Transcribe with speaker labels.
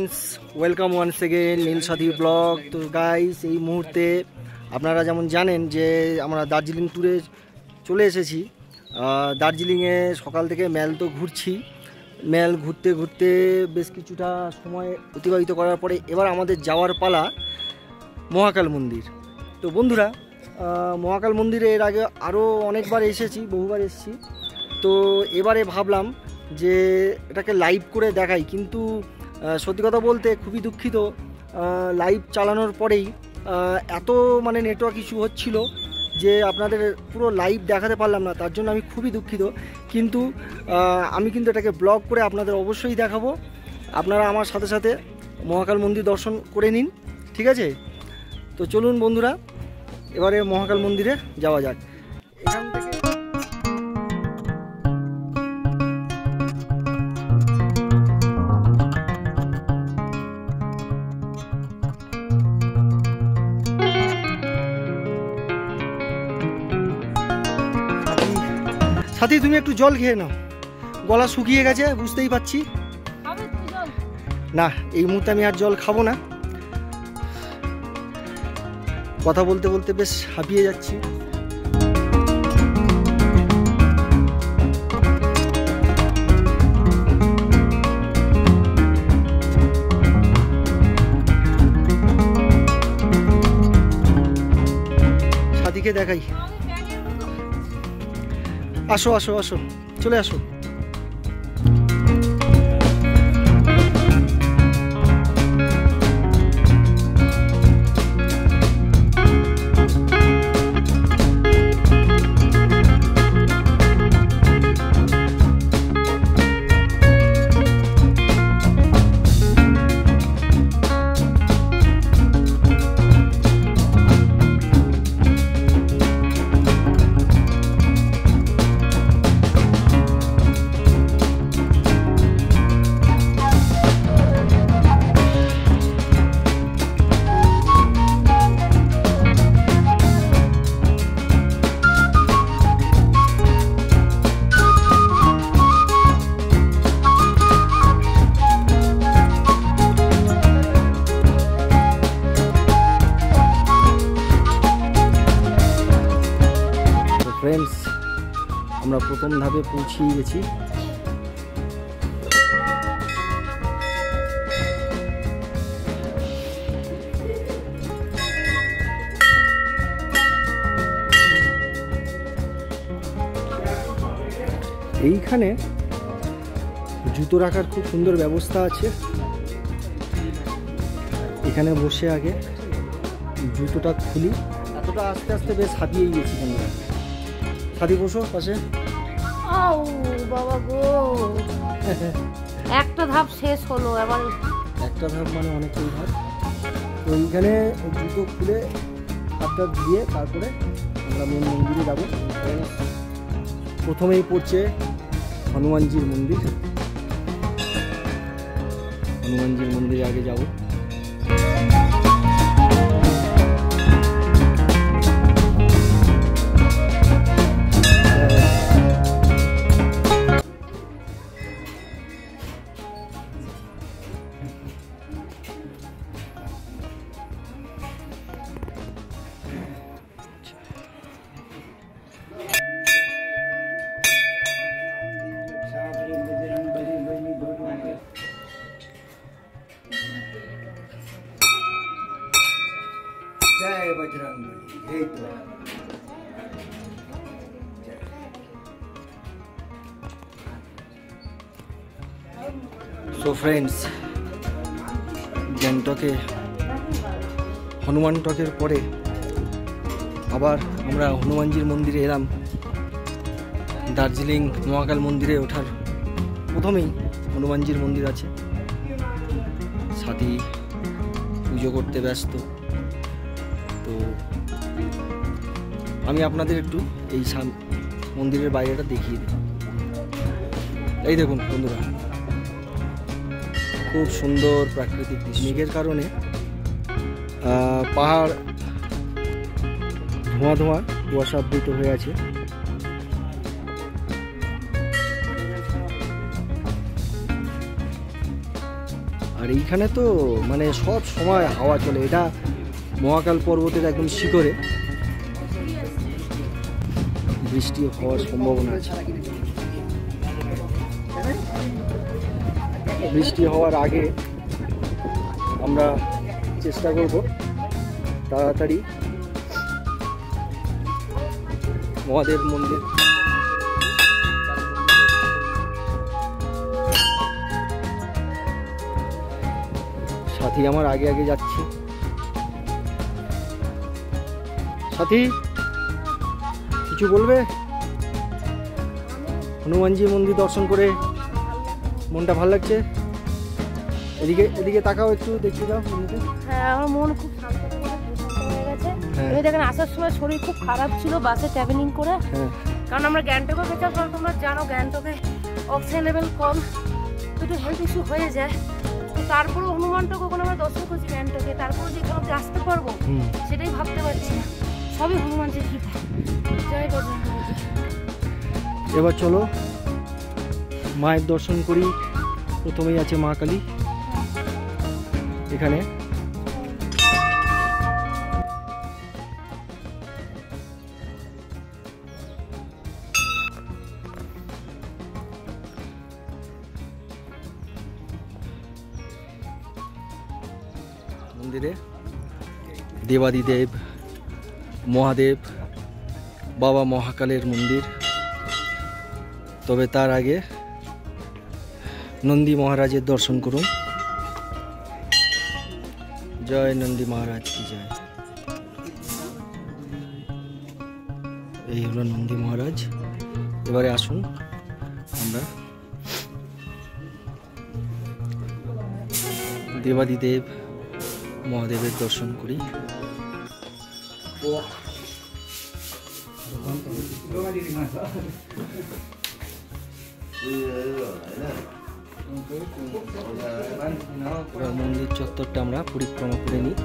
Speaker 1: Friends, welcome once again নীল সাথী blog. তো guys, এই মুহূর্তে আপনারা যেমন জানেন যে আমরা দার্জিলিং ট্যুরে চলে এসেছি। দার্জিলিংয়ে সকাল থেকে ম্যাল তো ঘুরছি, ম্যাল ঘুরতে ঘুরতে বেশ কিছুটা সময় অতিবাহিত করার পরে এবার আমাদের যাওয়ার পালা মহাকাল মন্দির। তো বন্ধুরা, মহাকাল মন্দিরে এর আগে আরও অনেকবার এসেছি, বহুবার এসেছি। তো এবারে ভাবলাম যে এটাকে লাইভ করে দেখাই, কিন্তু সত্যি কথা বলতে খুবই দুঃখিত, লাইভ চালানোর পরেই এত নেটওয়ার্ক ইস্যু হচ্ছিল যে আপনাদের পুরো লাইভ দেখাতে পারলাম না। তার জন্য আমি খুবই দুঃখিত, কিন্তু আমি কিন্তু এটাকে ব্লগ করে আপনাদের অবশ্যই দেখাবো। আপনারা আমার সাথে সাথে মহাকাল মন্দির দর্শন করে নিন, ঠিক আছে? তো চলুন বন্ধুরা, এবারে মহাকাল মন্দিরে যাওয়া যাক। এখান থেকে সাথী, তুমি একটু জল খেয়ে নাও, গলা শুকিয়ে গেছে বুঝতেই পারছি। না, এই মুহূর্তে আমি আর জল খাবো না, কথা বলতে বলতে বেশ হাঁপিয়ে যাচ্ছি। সাথীকে দেখাই, আসো আসো আসো, চলে আসো। ফ্রেন্ডস, আমরা প্রথম ধাপে পৌঁছিয়ে গেছি। এইখানে জুতো রাখার খুব সুন্দর ব্যবস্থা আছে। এখানে বসে আগে জুতোটা খুলি। এতটা আস্তে আস্তে বেশ হাঁপিয়েই গেছি। সাথী বসো পাশে।
Speaker 2: বাবা গো, একটা ধাপ শেষ হলো, এবার
Speaker 1: একটা ধাপ অনেকটাই ধাপ। তো এইখানে জুতো খুলে হাতটা দিয়ে তারপরে আমরা মেন মন্দিরে যাব। প্রথমেই পড়ছে হনুমানজির মন্দির। হনুমানজির মন্দিরে আগে যাব। জয় বজরংবলী। এই তো সো ফ্রেন্ডস, গ্যাংটকে হনুমান টকের পরে আবার আমরা হনুমানজির মন্দিরে এলাম। দার্জিলিং মহাকাল মন্দিরে ওঠার প্রথমেই হনুমানজির মন্দির আছে। সাথী পুজো করতে ব্যস্ত, তো আমি আপনাদের একটু এই মন্দিরের বাইরেটা দেখিয়ে দিই। এই দেখুন বন্ধুরা, খুব সুন্দর প্রাকৃতিক দৃশ্য। মেঘের কারণে পাহাড় ধোঁয়া ধোঁয়া কুয়াশাবৃত হয়ে আছে। আর আর এইখানে তো মানে সব সময় হাওয়া চলে, এটা মহাকাল পর্বতের একদম শিখরে, বৃষ্টি হওয়ার সম্ভাবনা আছে। বৃষ্টি হওয়ার আগে আমরা চেষ্টা করব তাড়াতাড়ি মহাদেব মন্দির সাথী আমার আগে আগে যাচ্ছে। সাথী কিছু বলবে? হনুমানজি মন্দির দর্শন করে মনটা ভালো লাগছে? এদিকে এদিকে তাকাও, একটু দেখিয়ে দাও।
Speaker 2: হ্যাঁ, আমার মন খুব শান্ত হয়ে গেছে। এই দেখেন আসার সময় শরীর খুব খারাপ ছিল বাসে ট্রাভেলিং করে, কারণ আমরা গ্যাংটকে গেছিলাম, কারণ তোমরা জানো গ্যাংটকে অক্সিজেন লেভেল কম, একটু হেলথ ইস্যু হয়ে যায়। তারপরে হনুমানটাকে ওখানে আমরা দর্শন করছি গ্যাংটকে, তারপরে যে এখানে আসতে পারবো সেটাই ভাবতে পারছি না। সবই হনুমানজির কৃপা। জয় বজরং।
Speaker 1: এবার চলো মায়ের দর্শন করি। প্রথমেই আছে মা কালী এখানে। মন্দিরে দেবাদিদেব মহাদেব বাবা মহাকালের মন্দির। তবে তার আগে নন্দী মহারাজের দর্শন করুন। জয় নন্দী মহারাজ কি জয়। এই হলো নন্দী মহারাজ। এবারে আসুন আমরা দেবাদিদেব মহাদেবের দর্শন করি। মন্দির চত্বরটা আমরা পরিক্রমা করে নিই।